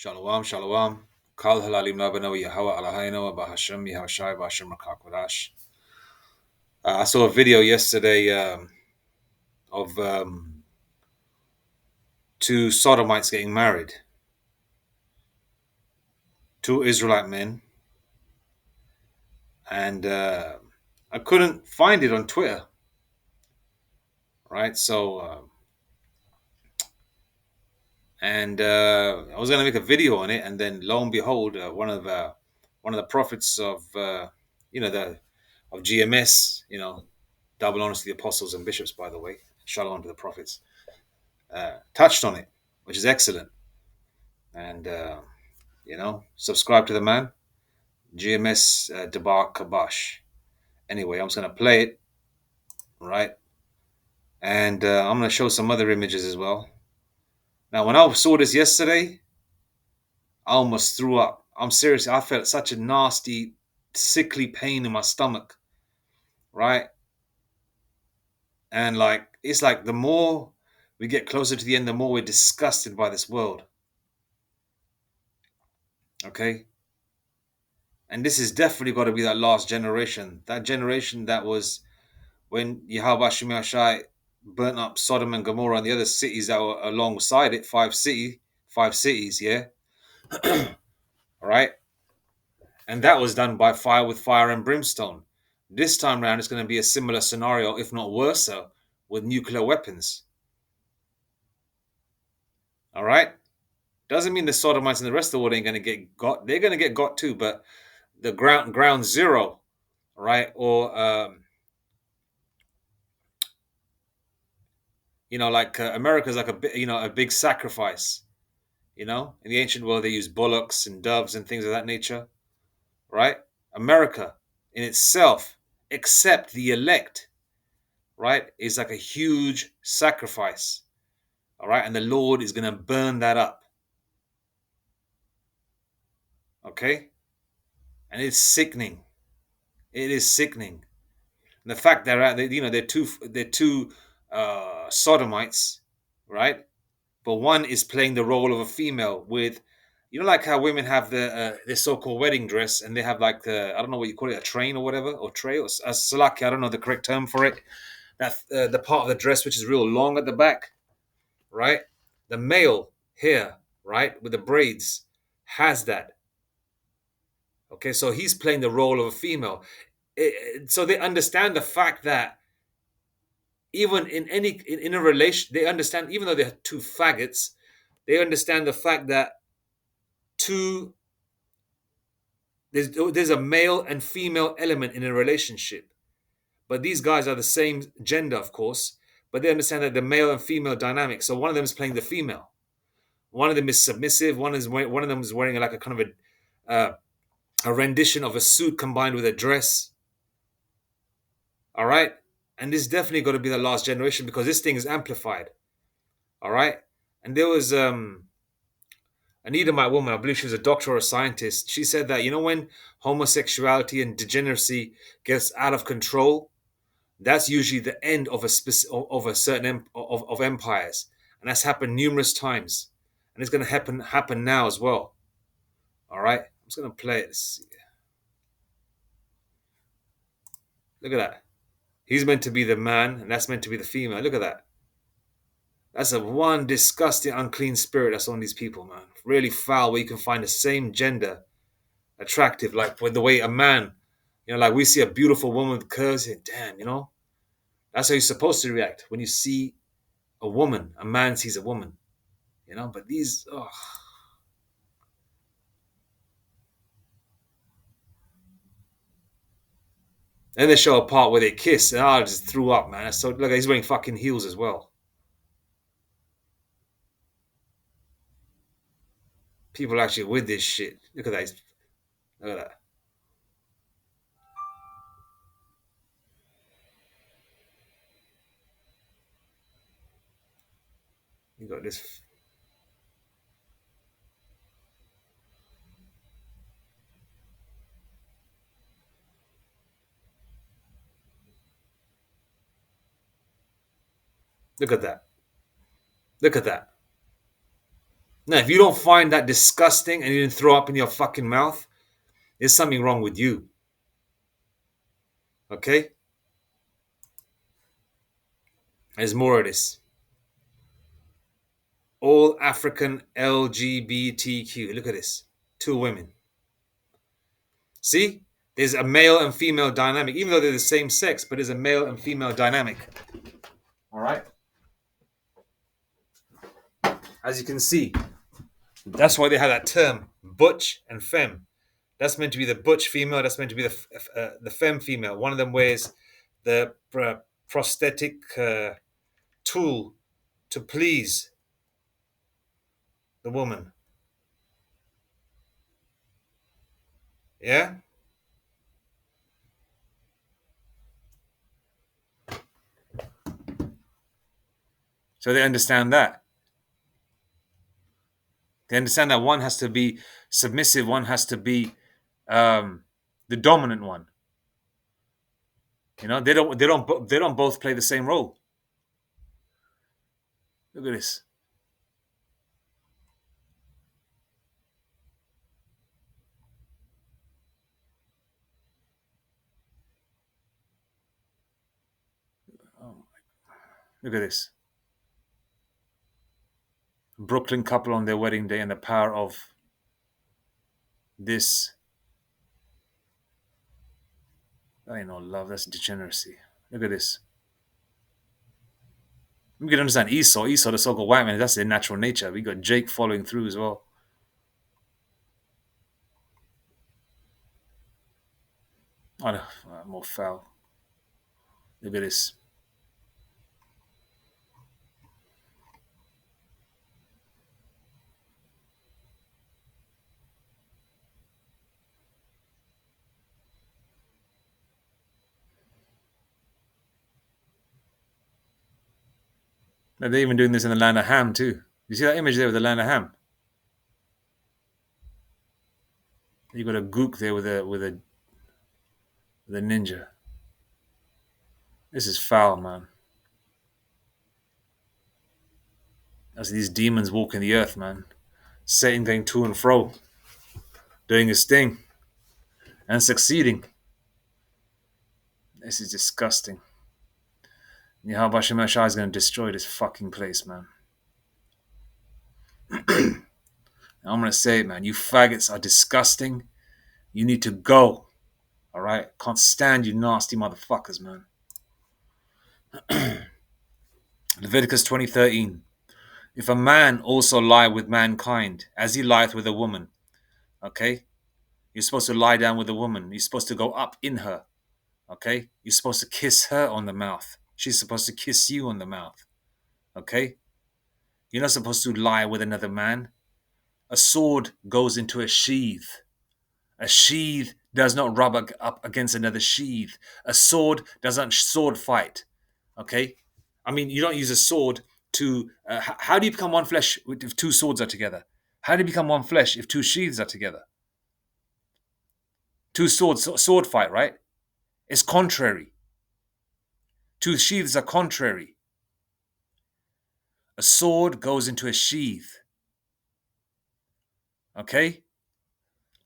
Shalom, shalom. Kal halalim labano Yahweh Eloheinu Bahashem Yahushai Bahashem Rakakwadash. I saw a video yesterday of two Sodomites getting married, two Israelite men, and I couldn't find it on Twitter, right? So, I was gonna make a video on it, and then lo and behold, one of the prophets of of GMS, double honors to the apostles and bishops, by the way, shalom to the prophets. Touched on it, which is excellent. And, subscribe to the man, GMS Debar Kabash. Anyway, I'm just going to play it, right? And I'm going to show some other images as well. Now, when I saw this yesterday, I almost threw up. I'm serious. I felt such a nasty, sickly pain in my stomach, right? And it's like the more we get closer to the end, the more we're disgusted by this world. Okay? And this has definitely got to be that last generation. That generation that was when Yahweh Shai burnt up Sodom and Gomorrah and the other cities that were alongside it, five cities, yeah? All right? And that was done by fire with fire and brimstone. This time around, it's going to be a similar scenario, if not worse, with nuclear weapons. All right? Doesn't mean the Sodomites and the rest of the world ain't going to get got. They're going to get got too, but the ground zero, right? Or America's like a big sacrifice. In the ancient world, they used bullocks and doves and things of that nature, right? America in itself, except the elect, right, is like a huge sacrifice, all right? And the Lord is going to burn that up, okay? And it's sickening. It is sickening. And the fact that they're two sodomites, right? But one is playing the role of a female with, like how women have their so-called wedding dress, and they have like I don't know what you call it, a train or whatever, or tray or a salaki. I don't know the correct term for it. That the part of the dress which is real long at the back, right? The male here, right, with the braids, has that. Okay, so he's playing the role of a female. So they understand the fact that even in a relation, they understand, even though they're two faggots, they understand the fact that two there's a male and female element in a relationship, but these guys are the same gender, of course, but they understand that the male and female dynamic. So one of them is playing the female, one of them is submissive, one of them is wearing like a kind of a rendition of a suit combined with a dress. All right, and this definitely got to be the last generation, because this thing is amplified. All right, and there was an Edomite woman, I believe she was a doctor or a scientist. She said that, when homosexuality and degeneracy gets out of control, that's usually the end of a certain of empires, and that's happened numerous times, and it's going to happen now as well. All right, I'm just going to play it. Look at that. He's meant to be the man, and that's meant to be the female. Look at that. That's a one disgusting, unclean spirit that's on these people, man. Really foul, where you can find the same gender attractive, like with the way a man, like we see a beautiful woman with curves, and damn, that's how you're supposed to react when you see a woman. A man sees a woman, but these, oh. Then they show a part where they kiss, and I just threw up, man. So look, he's wearing fucking heels as well. People are actually with this shit. Look at that. Look at that. You got this. Look at that. Look at that. Now, if you don't find that disgusting and you didn't throw up in your fucking mouth, there's something wrong with you. Okay? There's more of this. All African LGBTQ. Look at this. Two women. See? There's a male and female dynamic, even though they're the same sex, but there's a male and female dynamic. All right? As you can see, that's why they have that term, butch and femme. That's meant to be the butch female. That's meant to be the femme female. One of them wears the prosthetic tool to please the woman. Yeah? So they understand that. They understand that one has to be submissive, one has to be the dominant one. You know, they don't both play the same role. Look at this. Oh, look at this. Brooklyn couple on their wedding day and the power of this. That ain't no love, that's degeneracy. Look at this. We can understand Esau, the so-called white man, that's their natural nature. We got Jake following through as well. Oh, no, more foul. Look at this. Now, they're even doing this in the land of Ham too. You see that image there with the land of Ham? You got a gook there with a ninja. This is foul, man. As these demons walking the earth, man. Satan going to and fro, doing his thing, and succeeding. This is disgusting. Yahweh Shemashah is going to destroy this fucking place, man. I'm going to say it, man. You faggots are disgusting. You need to go. All right? Can't stand you nasty motherfuckers, man. Leviticus 20:13. If a man also lie with mankind, as he lieth with a woman, okay? You're supposed to lie down with a woman. You're supposed to go up in her, okay? You're supposed to kiss her on the mouth. She's supposed to kiss you on the mouth, okay? You're not supposed to lie with another man. A sword goes into a sheath. A sheath does not rub up against another sheath. A sword doesn't sword fight, okay? I mean, you don't use a sword to. How do you become one flesh if two swords are together? How do you become one flesh if two sheaths are together? Two swords, sword fight, right? It's contrary. Two sheaths are contrary. A sword goes into a sheath. Okay?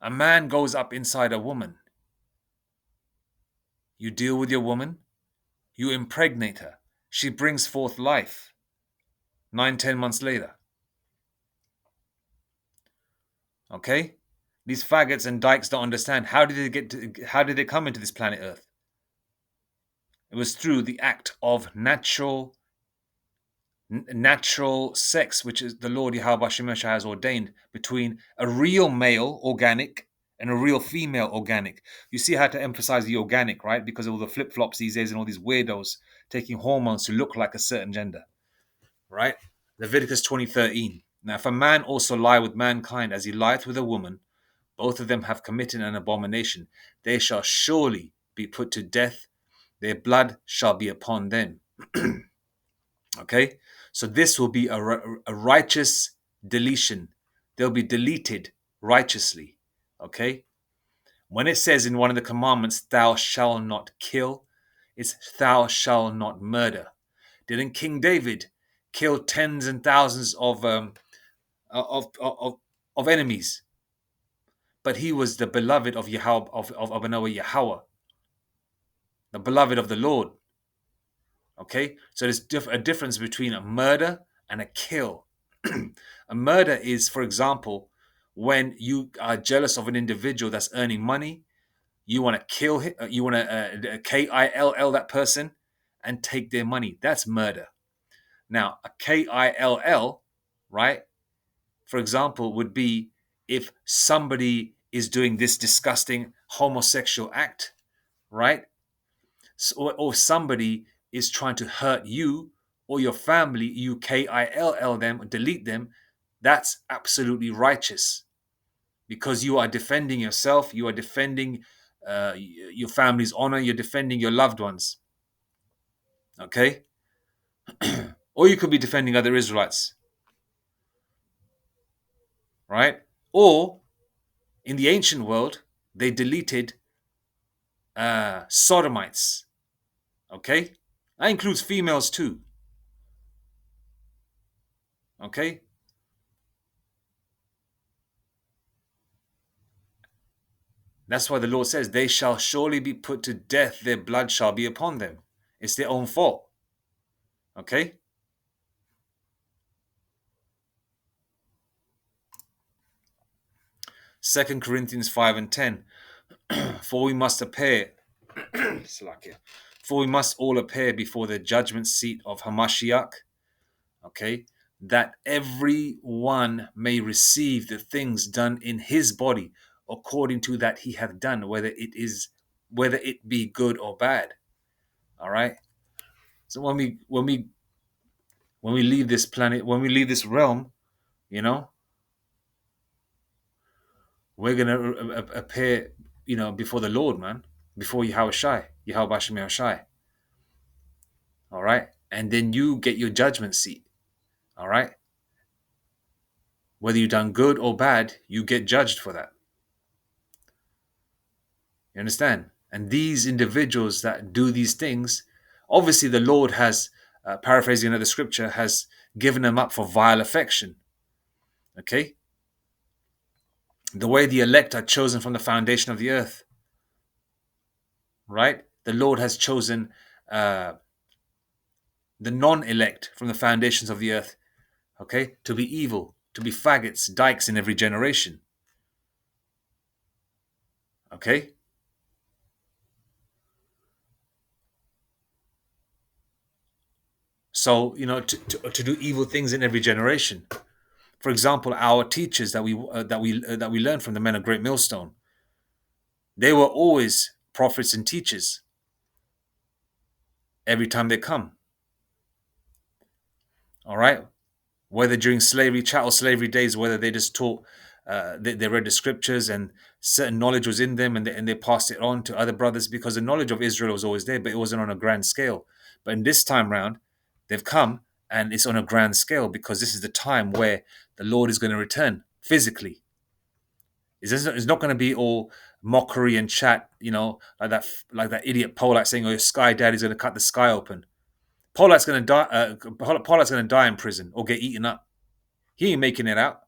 A man goes up inside a woman. You deal with your woman, you impregnate her. She brings forth life 9, 10 months later. Okay? These faggots and dykes don't understand. How did they come into this planet Earth? It was through the act of natural sex, which is the Lord Yahweh Shemeshah has ordained between a real male organic and a real female organic. You see how to emphasize the organic, right? Because of all the flip-flops these days and all these weirdos taking hormones to look like a certain gender, right? Leviticus 20:13. Now, if a man also lie with mankind as he lieth with a woman, both of them have committed an abomination. They shall surely be put to death. Their blood shall be upon them. Okay? So this will be a righteous deletion. They'll be deleted righteously. Okay? When it says in one of the commandments, thou shalt not kill, it's thou shalt not murder. Didn't King David kill tens and thousands of of enemies, but he was the beloved of Yahweh, of Abanawa Yahweh, the beloved of the Lord. Okay, so there's a difference between a murder and a kill. A murder is, for example, when you are jealous of an individual that's earning money, you want to kill him, you want to kill that person and take their money. That's murder. Now, a kill, right? For example, would be if somebody is doing this disgusting homosexual act, right? Or somebody is trying to hurt you or your family, you kill them, delete them. That's absolutely righteous because you are defending yourself, you are defending your family's honor, you're defending your loved ones. Okay? Or you could be defending other Israelites, right? Or in the ancient world, they deleted sodomites. Okay? That includes females too. Okay? That's why the Lord says, they shall surely be put to death, their blood shall be upon them. It's their own fault. Okay? Second Corinthians 5 and 10. For we must appear, for we must all appear before the judgment seat of Hamashiach, okay, that every one may receive the things done in his body according to that he hath done, whether it be good or bad. All right. So when we leave this planet, when we leave this realm, you know, we're gonna appear, before the Lord, man, before Yahweh Shai, Yahweh Hashem Shai. All right, and then you get your judgment seat. All right, whether you've done good or bad, you get judged for that. You understand? And these individuals that do these things, obviously the Lord has, paraphrasing another scripture, has given them up for vile affection. Okay, the way the elect are chosen from the foundation of the earth, right? The Lord has chosen the non-elect from the foundations of the earth, okay, to be evil, to be faggots, dykes in every generation. Okay? So, to do evil things in every generation. For example, our teachers that we learned from the men of Great Millstone, they were always prophets and teachers every time they come. All right? Whether during slavery, chattel slavery days, whether they just taught, they read the scriptures and certain knowledge was in them, and they passed it on to other brothers, because the knowledge of Israel was always there, but it wasn't on a grand scale. But in this time round, they've come and it's on a grand scale, because this is the time where the Lord is going to return physically. It's not going to be all mockery and chat, like that idiot Polak saying, "Oh, your sky daddy's going to cut the sky open." Polak's going to die. Polak's going to die in prison or get eaten up. He ain't making it out.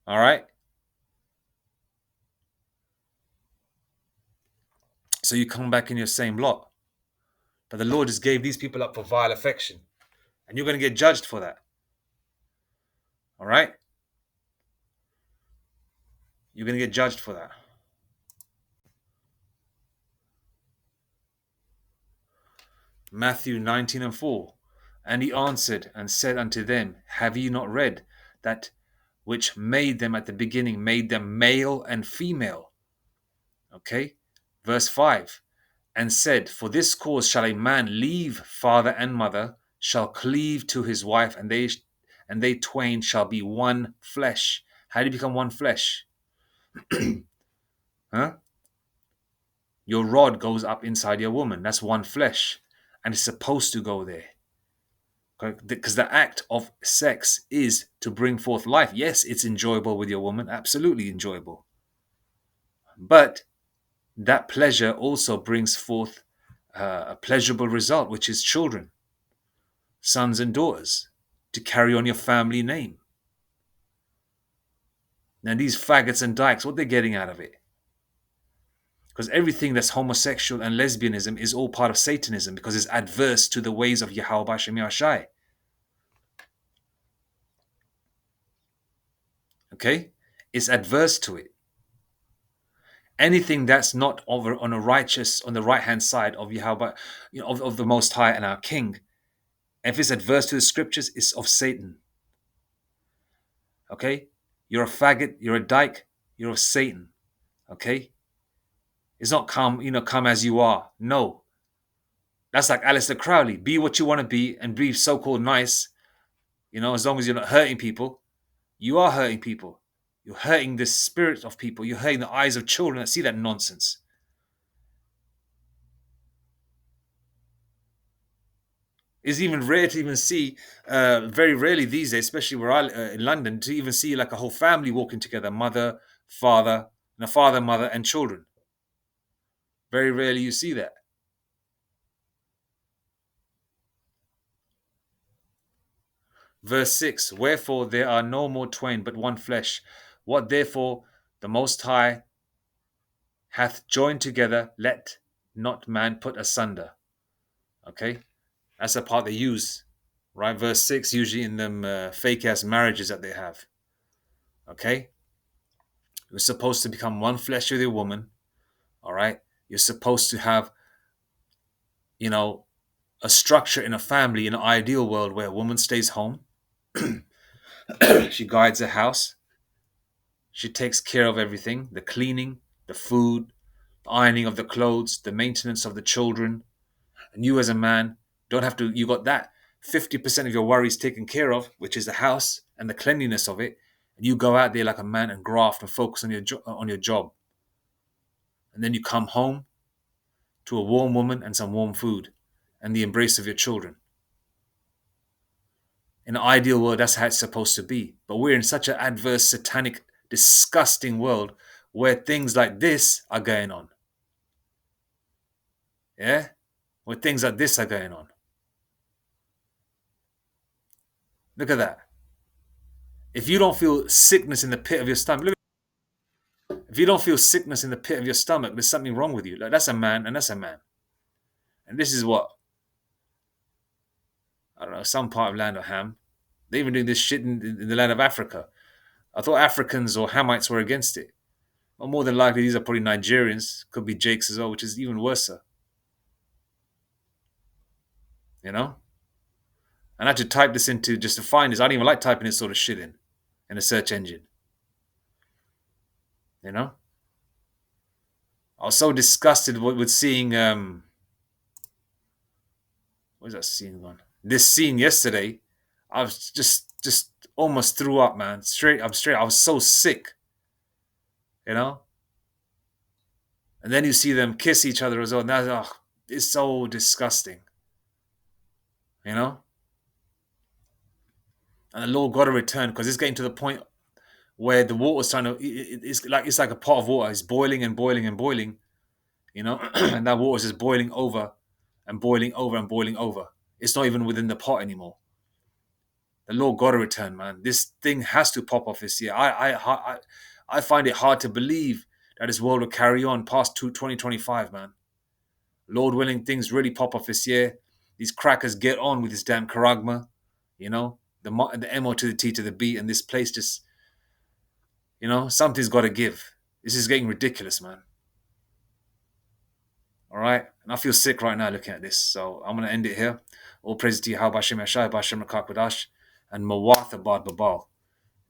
All right. So you come back in your same lot. But the Lord just gave these people up for vile affection. And you're going to get judged for that. All right. You're going to get judged for that. Matthew 19 and 4. And he answered and said unto them, have ye not read that which made them at the beginning, made them male and female? Okay. Verse 5. And said, for this cause shall a man leave father and mother, shall cleave to his wife, and they twain shall be one flesh. How do you become one flesh? Huh? Your rod goes up inside your woman. That's one flesh. And it's supposed to go there. Because the act of sex is to bring forth life. Yes, it's enjoyable with your woman. Absolutely enjoyable. But that pleasure also brings forth a pleasurable result, which is children. sons and daughters to carry on your family name. Now, these faggots and dykes, what they're getting out of it? Because everything that's homosexual and lesbianism is all part of Satanism because it's adverse to the ways of Yahweh Shem Yahshai. Okay? It's adverse to it. Anything that's not over on a righteous, on the right hand side of Yahweh, of the Most High and our King, if it's adverse to the scriptures, it's of Satan. Okay? You're a faggot, you're a dyke, you're of Satan. Okay? It's not come as you are. No. That's like Aleister Crowley. Be what you want to be and be so-called nice, as long as you're not hurting people. You are hurting people. You're hurting the spirit of people. You're hurting the eyes of children that see that nonsense. It's even rare to even see, very rarely these days, especially where in London, to even see like a whole family walking together, mother, father, and a father, mother, and children. Very rarely you see that. Verse 6, wherefore there are no more twain, but one flesh. What therefore the Most High hath joined together, let not man put asunder. Okay? That's the part they use, right? Verse 6, usually in them fake-ass marriages that they have. Okay? You're supposed to become one flesh with your woman, all right? You're supposed to have, a structure in a family, in an ideal world where a woman stays home. She guides the house. She takes care of everything, the cleaning, the food, the ironing of the clothes, the maintenance of the children. And you as a man don't have to, you got that 50% of your worries taken care of, which is the house and the cleanliness of it. And you go out there like a man and graft and focus on your job. And then you come home to a warm woman and some warm food and the embrace of your children. In an ideal world, that's how it's supposed to be. But we're in such an adverse, satanic, disgusting world where things like this are going on. Yeah? Where things like this are going on. Look at that. If you don't feel sickness in the pit of your stomach, if you don't feel sickness in the pit of your stomach, there's something wrong with you. Like, that's a man and that's a man. And this is what, I don't know, some part of land of Ham. They're even doing this shit in the land of Africa. I thought Africans or Hamites were against it. Well, more than likely, these are probably Nigerians. Could be Jakes as well, which is even worse. You know? And I had to type this into just to find this. I don't even like typing this sort of shit in a search engine. You know? I was so disgusted with seeing where's that scene gone? This scene yesterday. I was just almost threw up, man. I'm straight. I was so sick. You know? And then you see them kiss each other as well. And it's so disgusting. You know? And the Lord got to return because it's getting to the point where the water's trying to, it's like a pot of water. It's boiling and boiling and boiling, and that water's just boiling over and boiling over and boiling over. It's not even within the pot anymore. The Lord got to return, man. This thing has to pop off this year. I find it hard to believe that this world will carry on past 2025, man. Lord willing, things really pop off this year. These crackers get on with this damn charagma, the M-O to the T to the B, and this place just, something's got to give. This is getting ridiculous, man. All right? And I feel sick right now looking at this. So I'm going to end it here. All praise to you, Hashem Yashai, Bashem Rakakwadash, and Mawatha Bad Babal.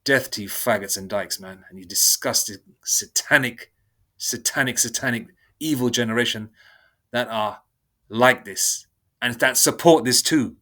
Death to you faggots and dykes, man. And you disgusting, satanic, evil generation that are like this and that support this too.